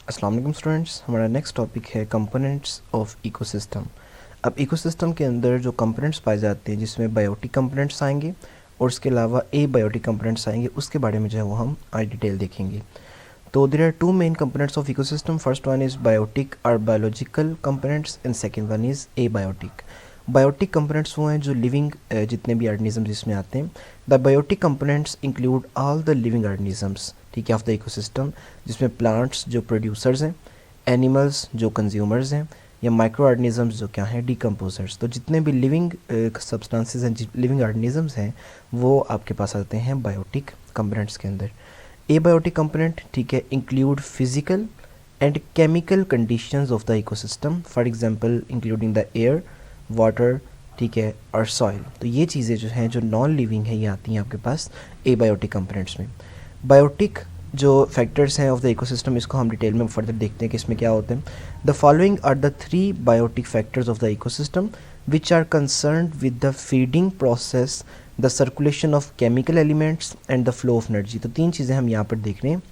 अस्सलाम वालेकुम स्टूडेंट्स, हमारा नेक्स्ट टॉपिक है कंपोनेंट्स ऑफ इकोसिस्टम। अब इकोसिस्टम के अंदर जो कंपोनेंट्स पाए जाते हैं जिसमें बायोटिक कंपोनेंट्स आएंगे और उसके अलावा एबायोटिक कंपोनेंट्स आएंगे, उसके बारे में जो है वो हम आज डिटेल देखेंगे। तो there are two main components of ecosystem. First one is biotic और biological components and second one is abiotic. Biotic components वो हैं जो लिविंग जितने भी ऑर्गेनिज्म जिसमें आते हैं। The biotic components include all the living organisms, ठीक है, ऑफ द इकोसिस्टम, जिसमें प्लांट्स जो प्रोड्यूसर्स हैं, एनिमल्स जो कंज्यूमर्स हैं, या माइक्रो ऑर्गेनिजम्स जो क्या हैं, डिकम्पोजर्स। तो जितने भी लिविंग सब्सटेंसेस हैं, लिविंग ऑर्गेनिजम्स हैं, वो आपके पास आते हैं बायोटिक कंपोनेंट्स के अंदर। एबायोटिक कंपोनेंट, ठीक है, include physical and chemical conditions of the ecosystem, for example including the air, water, ठीक है, और सॉइल। तो ये चीज़ें जो हैं जो नॉन लिविंग है ये आती हैं आपके पास एबायोटिक कंपोनेंट्स में। बायोटिक जो फैक्टर्स हैं ऑफ द इकोसिस्टम, इसको हम डिटेल में फर्दर देखते हैं कि इसमें क्या होते हैं। The following are the 3 biotic factors of the ecosystem which are concern with the feeding process, the circulation of chemical elements and the flow of energy. तो 3 चीज़ें हम यहाँ पर देख रहे हैं।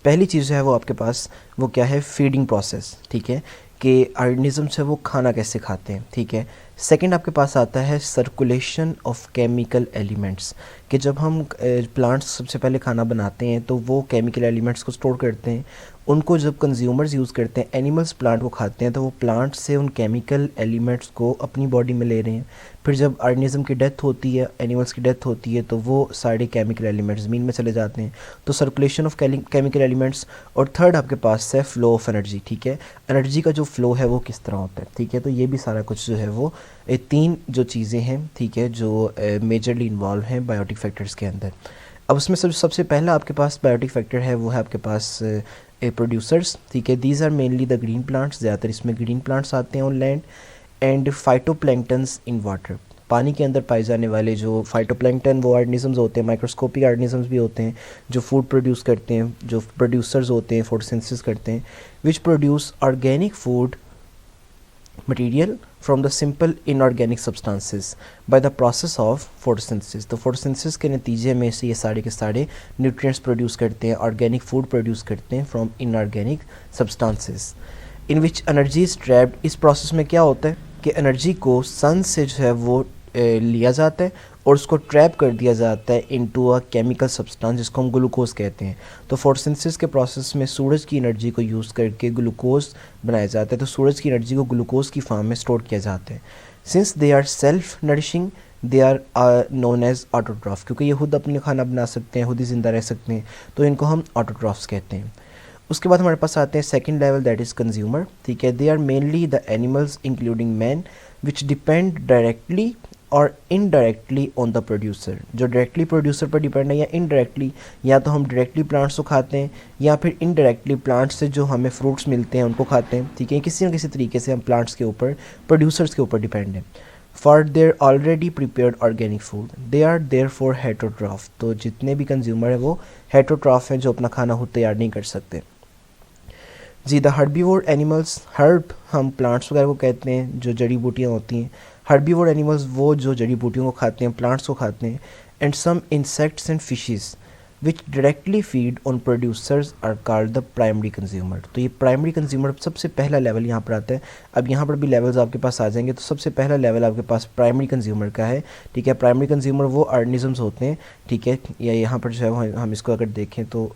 पहली चीज़ जो है वो आपके पास वो क्या है, फीडिंग प्रोसेस, ठीक है, कि ऑर्गेनिजम्स है वो खाना कैसे खाते हैं, ठीक है। सेकंड आपके पास आता है सर्कुलेशन ऑफ केमिकल एलिमेंट्स, कि जब हम प्लांट्स सबसे पहले खाना बनाते हैं तो वो केमिकल एलिमेंट्स को स्टोर करते हैं, उनको जब कंज्यूमर्स यूज़ करते हैं, एनिमल्स प्लांट को खाते हैं, तो वो प्लांट से उन केमिकल एलिमेंट्स को अपनी बॉडी में ले रहे हैं। फिर जब ऑर्गेनिज्म की डेथ होती है, एनिमल्स की डेथ होती है, तो वो सारे केमिकल एलिमेंट्स ज़मीन में चले जाते हैं। तो सर्कुलेशन ऑफ केमिकल एलिमेंट्स। और थर्ड आपके पास है फ्लो ऑफ एनर्जी, ठीक है, एनर्जी का जो फ्लो है वो किस तरह होता है, ठीक है। तो ये भी सारा कुछ जो है वो 3 जो चीज़ें हैं, ठीक है, जो मेजरली इन्वॉल्व हैं बायोटिक फैक्टर्स के अंदर। अब उसमें सबसे पहला आपके पास बायोटिक फैक्टर है वो है आपके पास प्रोड्यूसर्स, ठीक है। These are mainly the green plants, ज़्यादातर इसमें ग्रीन प्लांट्स आते हैं on land, and phytoplanktons in water. पानी के अंदर पाए जाने वाले जो फाइटोप्लैंक्टन वो ऑर्गेनिजम्स होते हैं, माइक्रोस्कोपिक ऑर्गेनिजम्स भी होते हैं जो फूड प्रोड्यूस करते हैं, जो प्रोड्यूसर्स होते हैं, फोटोसिंथेसिस करते हैं, which produce organic food material from the simple inorganic substances by the process of photosynthesis। तो photosynthesis के नतीजे में से ये सारे के सारे nutrients प्रोड्यूस करते हैं, ऑर्गेनिक फूड प्रोड्यूस करते हैं from inorganic substances in which energy is trapped। इस प्रोसेस में क्या होता है कि एनर्जी को सन से जो है वो लिया जाता है और उसको ट्रैप कर दिया जाता है इनटू अ केमिकल सब्सटेंस जिसको हम ग्लूकोज कहते हैं। तो फोटोसिंथेसिस के प्रोसेस में सूरज की एनर्जी को यूज़ करके ग्लूकोज बनाया जाता है, तो सूरज की एनर्जी को ग्लूकोज की फॉर्म में स्टोर किया जाता है। Since they are self nourishing they are known as autotroph, क्योंकि ये खुद अपने खाना बना सकते हैं, खुद ही ज़िंदा रह सकते हैं, तो इनको हम ऑटोट्रॉफ्स कहते हैं। उसके बाद हमारे पास आते हैं second level, that is consumer, ठीक है। They are mainly the animals including man which depend directly और इनडायरेक्टली ऑन द प्रोड्यूसर। जो डायरेक्टली प्रोड्यूसर पर डिपेंड है या इनडायरेक्टली, या तो हम डायरेक्टली प्लांट्स को खाते हैं या फिर इनडायरेक्टली प्लांट्स से जो हमें फ्रूट्स मिलते हैं उनको खाते हैं, ठीक है। किसी न किसी तरीके से हम प्लांट्स के ऊपर, प्रोड्यूसर्स के ऊपर डिपेंड हैं। For their already prepared organic food they are there for heterotroph. तो जितने भी कंज्यूमर हैं वो हेटरोट्रॉफ हैं, जो अपना खाना खुद तैयार नहीं कर सकते। जी, द हर्बीवोर एनिमल्स, हर्ब हम प्लांट्स वगैरह को कहते हैं जो जड़ी बूटियाँ होती हैं। हर्बीवोर एनिमल्स वो जो जड़ी बूटियों को खाते हैं, प्लांट्स को खाते हैं। And some insects and fishes which directly feed on producers are called the primary consumer. तो ये प्राइमरी कंज्यूमर सबसे पहला लेवल यहाँ पर आता है। अब यहाँ पर भी लेवल्स आपके पास आ जाएंगे, तो सबसे पहला लेवल आपके पास प्राइमरी कंज्यूमर का है, ठीक है। प्राइमरी कंज्यूमर वो ऑर्गेनिजम्स होते हैं, ठीक है, या यहाँ पर जो है हम इसको अगर देखें तो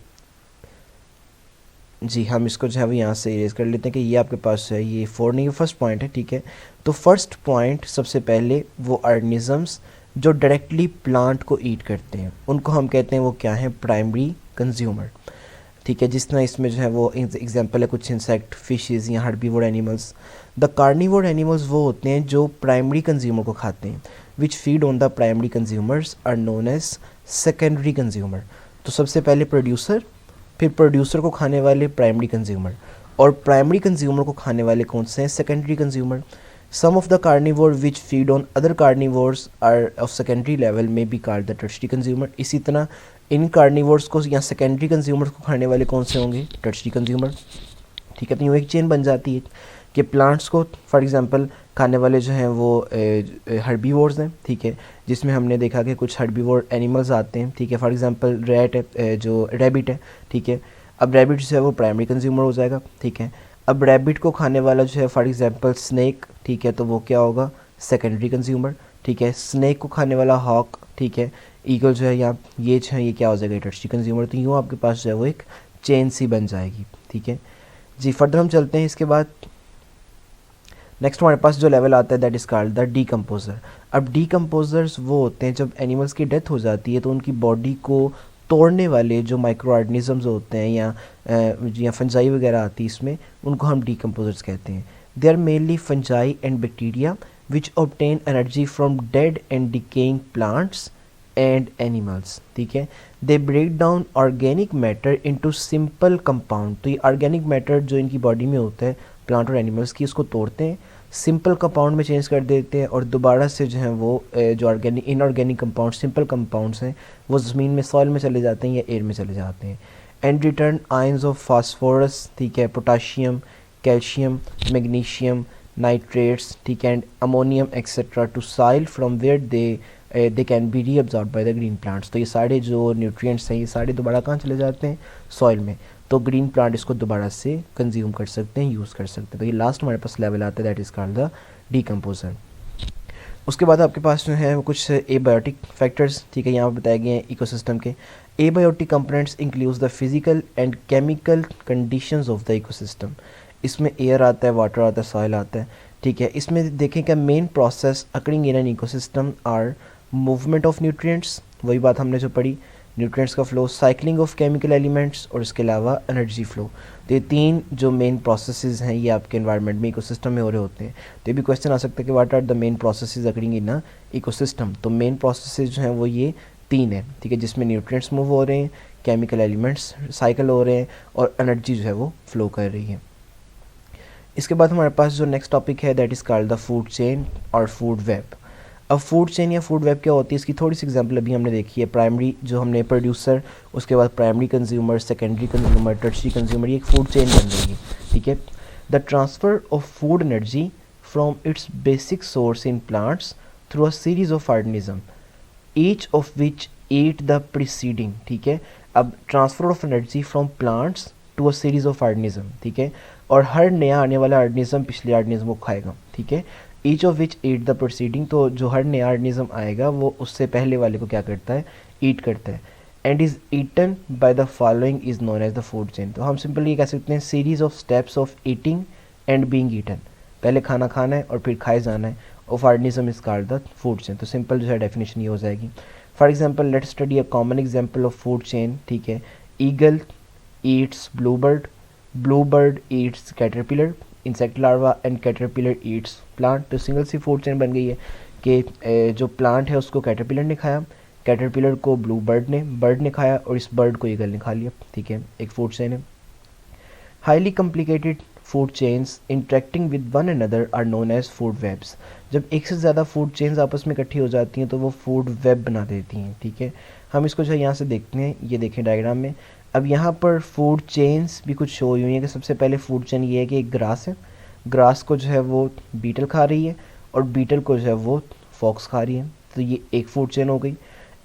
जी, हम इसको जो है वो यहाँ से इरेज कर लेते हैं कि ये आपके पास है, ये 4 नहीं, फर्स्ट पॉइंट है, ठीक है। तो फर्स्ट पॉइंट सबसे पहले वो ऑर्गेनिजम्स जो डायरेक्टली प्लांट को ईट करते हैं उनको हम कहते हैं वो क्या है, प्राइमरी कंज्यूमर, ठीक है। जिस तरह इसमें जो है वो एग्जांपल है कुछ इंसेक्ट, फिशेस या herbivore animals. The carnivore animals वो होते हैं जो प्राइमरी कंज्यूमर को खाते हैं, which feed on the primary consumers are known as secondary consumer. तो सबसे पहले प्रोड्यूसर, फिर प्रोड्यूसर को खाने वाले प्राइमरी कंज्यूमर, और प्राइमरी कंज्यूमर को खाने वाले कौन से हैं, secondary consumer. Some of the carnivore which feed on other carnivores are of secondary level में be called the tertiary consumer. इसी तरह इन कार्निवोर्स को या सेकेंडरी कंज्यूमर को खाने वाले कौन से होंगे, टर्शरी कंज्यूमर, ठीक है। तो यूँ एक चेन बन जाती है कि प्लांट्स को फॉर एग्जांपल खाने वाले जो हैं वो हर्बीवोर्स हैं, ठीक है, जिसमें हमने देखा कि कुछ हर्बीवोर एनिमल्स आते हैं, ठीक है। फॉर एग्जांपल रैट है, जो रैबिट है, ठीक है। अब रैबिट जो है वो प्राइमरी कंज्यूमर हो जाएगा, ठीक है। अब रैबिट को खाने वाला जो है फॉर एग्जांपल स्नेक, ठीक है, तो वो क्या होगा, सेकेंडरी कंज्यूमर, ठीक है। स्नेक को खाने वाला हॉक, ठीक है, ईगल जो है यहाँ ये जो है ये क्या हो जाएगा, टर्शियरी कंज्यूमर। तो यूँ आपके पास जो है वो एक चेन सी बन जाएगी, ठीक है जी। फर्दर हम चलते हैं इसके बाद नेक्स्ट हमारे पास जो लेवल आता है that is called the decomposer. अब डीकम्पोजर्स वो होते हैं जब एनिमल्स की डेथ हो जाती है तो उनकी बॉडी को तोड़ने वाले जो माइक्रो ऑर्गेनिजम्स होते हैं या फंजाई वगैरह आती है इसमें, उनको हम डीकम्पोजर्स कहते हैं। They are mainly fungi and bacteria which obtain energy from dead and decaying plants and animals, ठीक है। They break down organic matter into simple compound. तो ये ऑर्गेनिक मैटर जो इनकी बॉडी में होता है प्लांट और एनिमल्स की, उसको तोड़ते हैं, सिंपल कंपाउंड में चेंज कर देते हैं और दोबारा से जो है वो जो organic inorganic compound simple compounds हैं वो ज़मीन में सॉइल में चले जाते हैं या एयर में चले जाते हैं। And return ions of phosphorus, ठीक है, पोटाशियम, कैल्शियम, मैग्नीशियम, नाइट्रेट्स, ठीक है, and ammonium etcetera to soil from where they can be reabsorb by the green plants. तो ये सारे जो न्यूट्रिएंट्स हैं ये सारे दोबारा कहाँ चले जाते हैं, सॉइल में। तो ग्रीन प्लांट इसको दोबारा से कंज्यूम कर सकते हैं, यूज़ कर सकते हैं। तो ये लास्ट हमारे पास लेवल आता है that is called the decomposer. उसके बाद आपके पास जो है वो कुछ एबायोटिक फैक्टर्स, ठीक है, यहाँ पर बताए गए हैं इकोसिस्टम के। Abiotic components includes the physical and chemical conditions of the ecosystem. इसमें एयर आता है, वाटर आता है, सॉइल आता है, ठीक है। इसमें देखें क्या main process occurring in an ecosystem are movement of nutrients, वही बात हमने जो पढ़ी, न्यूट्रिएंट्स का flow, cycling of chemical elements और इसके अलावा एनर्जी फ्लो। तो ये तीन जो मेन प्रोसेसेस हैं ये आपके एनवायरनमेंट में इकोसिस्टम में हो रहे होते हैं। तो ये भी क्वेश्चन आ सकता है कि what are the main processes occurring in a ecosystem. तो मेन प्रोसेसेस जो हैं वो ये तीन है, ठीक है, जिसमें न्यूट्रिएंट्स मूव हो रहे हैं, केमिकल एलिमेंट्स साइकिल हो रहे हैं और एनर्जी जो है वो फ्लो कर रही है। इसके बाद हमारे पास जो नेक्स्ट टॉपिक है that is called the food chain और फूड वेब। अब फूड चेन या फूड वेब क्या होती है, इसकी थोड़ी सी एग्जांपल अभी हमने देखी है। प्राइमरी जो हमने प्रोड्यूसर, उसके बाद primary consumer, secondary consumer, tertiary consumer, ये एक फूड चेन बन रही है, ठीक है। The transfer of food energy from its basic source in plants through a series of organism each of which eat the preceding, ठीक है। अब transfer of energy from plants to a series of organism, ठीक है, और हर नया आने वाला organism पिछले ऑर्गेनिज्म को खाएगा, ठीक है। Each of which eat the proceeding, तो जो हर नया ऑर्गेनिज्म आएगा वो उससे पहले वाले को क्या करता है, ईट करता है। And is eaten by the following is known as the food chain. तो हम सिंपली ये कह सकते हैं series of steps of eating and being eaten. पहले खाना खाना है और फिर खाए जाना है, of organism is called the food chain. तो सिंपल जो है डेफिनेशन ये हो जाएगी। For example let study a common example of food chain, ठीक है। Eagle eats Bluebird, Bluebird Yeats caterpillar, insect larva and caterpillar Yeats plant. तो single sea food chain बन गई है कि जो प्लांट है उसको कैटरपिलर ने खाया, कैटरपिलर को बर्ड ने खाया और इस बर्ड को ईगल ने खा लिया, ठीक है, एक फूड चेन है। Highly complicated food chains interacting with one another are known as food webs. जब एक से ज़्यादा फूड चेन्स आपस में इकट्ठी हो जाती हैं तो वो फूड वेब बना देती हैं, ठीक है। हम इसको जो है यहाँ से देखते हैं, ये देखें डायग्राम में। अब यहाँ पर फूड चेन्स भी कुछ शो हुई हैं कि सबसे पहले फूड चेन ये है कि एक ग्रास है, ग्रास को जो है वो बीटल खा रही है और बीटल को जो है वो फॉक्स खा रही है, तो ये एक फूड चेन हो गई।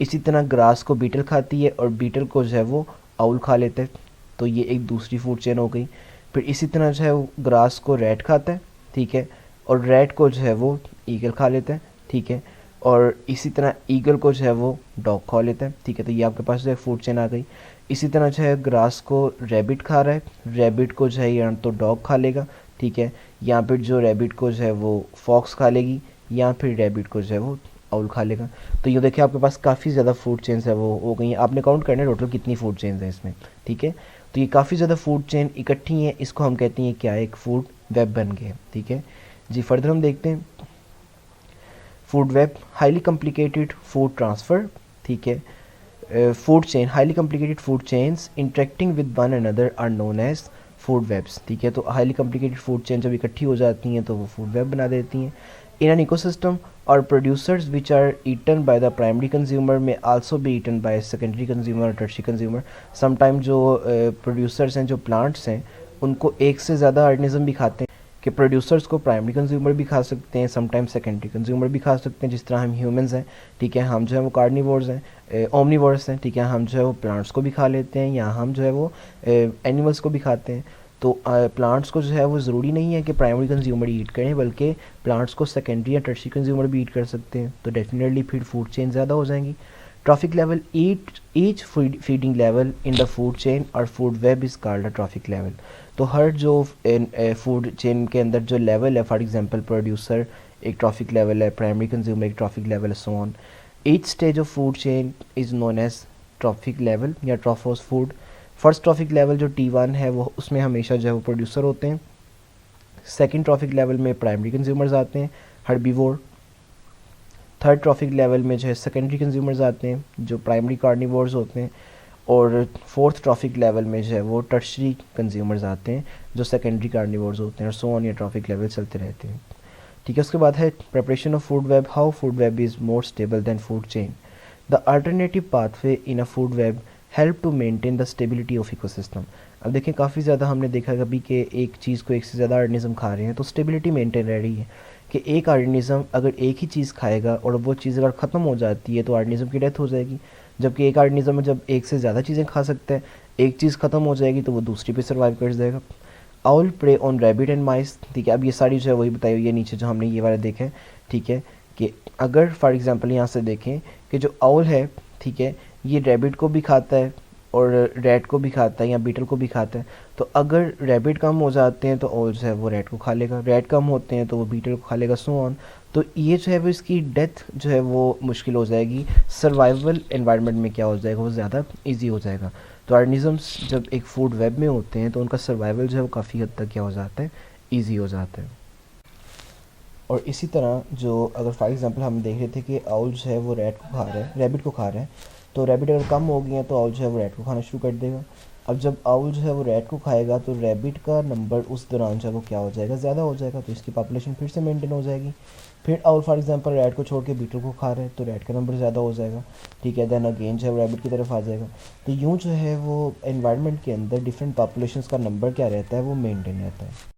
इसी तरह ग्रास को बीटल खाती है और बीटल को जो है वो आउल खा लेते हैं, तो ये एक दूसरी फूड चेन हो गई। फिर इसी तरह जो है वो ग्रास को रैट खाता है, ठीक है, और रैट को जो है वो ईगल खा लेता है, ठीक है, और इसी तरह ईगल को जो है वो डॉग खा लेता है, ठीक है। तो ये आपके पास जो है फूड चेन आ गई। इसी तरह जो है ग्रास को रैबिट खा रहा है, रैबिट को जो है या तो डॉग खा लेगा, ठीक है, या फिर जो रैबिट को जो है वो फॉक्स खा लेगी, या फिर रैबिट को जो है वो आउल खा लेगा। तो ये देखिए आपके पास काफ़ी ज़्यादा फूड चेन्स है वो हो गई हैं। आपने काउंट करना है टोटल कितनी फूड चेन्स हैं इसमें, ठीक है। तो ये काफ़ी ज़्यादा फूड चेन इकट्ठी हैं, इसको हम कहते हैं क्या, एक फूड वेब बन गए, ठीक है जी। फर्दर हम देखते हैं food web, highly complicated food transfer, ठीक है। Food chain, highly complicated food chains interacting with one another are known as food webs, ठीक है। तो हाईली कॉम्प्लिकेटेड फूड चेन जब इकट्ठी हो जाती हैं तो वो फूड वेब बना देती हैं। इन एन इकोसिस्टम और producers which are eaten by the primary consumer may also be eaten by secondary consumer और टर्शियरी कंज्यूमर। समटाइम जो प्रोड्यूसर्स हैं, जो प्लांट्स हैं, उनको एक से ज़्यादा ऑर्गेनिज्म भी खाते हैं, कि प्रोड्यूसर्स को प्राइमरी कंज्यूमर भी खा सकते हैं, समटाइम्स सेकेंडरी कंज्यूमर भी खा सकते हैं, जिस तरह हम ह्यूमंस हैं, ठीक है, हम जो है वो कार्निवोर्स हैं, ओमनीवोर्स हैं, ठीक है, हम जो है वो प्लांट्स को भी खा लेते हैं या हम जो है वो एनिमल्स को भी खाते हैं। तो प्लांट्स को जो है वो ज़रूरी नहीं है कि प्राइमरी कंज्यूमर ईट करें, बल्कि प्लांट्स को सेकेंडरी या टर्शियरी कंज्यूमर भी ईट कर सकते हैं, तो डेफिनेटली फिर फूड चेन ज़्यादा हो जाएंगी। Trophic level, each feeding level in the food chain और food web is called a trophic level. तो हर जो फूड चेन के अंदर जो लेवल है, फॉर एग्जांपल प्रोड्यूसर एक ट्रॉफिक लेवल है, प्राइमरी कंज्यूमर एक ट्रॉफिक लेवल है, so on. Each stage of food chain is known as trophic level या trophos food. First trophic level जो T1 है वो उसमें हमेशा जो है वो प्रोड्यूसर होते हैं। सेकंड ट्रॉफिक लेवल में प्राइमरी कंज्यूमर्स आते हैं, हर्बीवोर। थर्ड ट्रॉफिक लेवल में जो है सेकेंडरी कंज्यूमर्स आते हैं जो प्राइमरी कार्निवोर्स होते हैं। और फोर्थ ट्रॉफिक लेवल में जो है वो टर्शरी कंज्यूमर्स आते हैं जो सेकेंडरी कार्निवोर्स होते हैं, और सो ऑन, ये ट्रॉफिक लेवल चलते रहते हैं, ठीक है। उसके बाद है preparation of food web, how food web is more stable than food chain. The alternative pathway in a food web help to maintain the stability of ecosystem. अब देखें काफ़ी ज़्यादा हमने देखा कभी कि एक चीज़ को एक से ज़्यादा ऑर्गेनिज्म खा रहे हैं तो स्टेबिलिटी मेंटेन रह रही है, कि एक ऑर्गेनिज्म अगर एक ही चीज़ खाएगा और वो चीज़ अगर ख़त्म हो जाती है तो ऑर्गेनिज्म की डेथ हो जाएगी। जबकि एक ऑर्गेनिज्म जब एक से ज़्यादा चीज़ें खा सकता है, एक चीज़ ख़त्म हो जाएगी तो वो दूसरी पे सर्वाइव कर जाएगा। Owl prey on rabbit and mice, ठीक है। अब ये सारी जो है वही बताई हुई है नीचे जो हमने ये वाला देखा है, ठीक है, कि अगर फॉर एग्जांपल यहाँ से देखें कि जो आउल है, ठीक है, ये रैबिट को भी खाता है और रैट को भी खाता है या बीटल को भी खाता है। तो अगर रैबिट कम हो जाते हैं तो आउल जो है वो रैट को खा लेगा, रैट कम होते हैं तो वो बीटल को खा लेगा, सो ऑन। तो ये जो है वो इसकी डेथ जो है वो मुश्किल हो जाएगी, सर्वाइवल एनवायरनमेंट में क्या हो जाएगा वो ज़्यादा ईजी हो जाएगा। तो ऑर्गेनिजम्स जब एक फूड वेब में होते हैं तो उनका सर्वाइवल जो है वो काफ़ी हद तक क्या हो जाता है, ईजी हो जाता है। और इसी तरह जो अगर फॉर एग्जांपल हम देख रहे थे कि आउल जो है वो रैट को खा रहा है, रैबिट को खा रहा है, तो रैबिट अगर कम हो गई है तो आउल जो है वो रैट को खाना शुरू कर देगा। अब जब आउल जो है वो रैट को खाएगा तो रैबिट का नंबर उस दौरान जो है वो क्या हो जाएगा, ज़्यादा हो जाएगा, तो इसकी पॉपुलेशन फिर से मेंटेन हो जाएगी। फिर आउल फॉर एग्जांपल रैट को छोड़ के बीटल को खा रहे हैं तो रैट का नंबर ज़्यादा हो जाएगा, ठीक है, देन अगेन जो है वो रैबिट की तरफ आ जाएगा। तो यूँ जो है वो एनवायरनमेंट के अंदर डिफरेंट पॉपुलेशंस का नंबर क्या रहता है वो मेंटेन रहता है।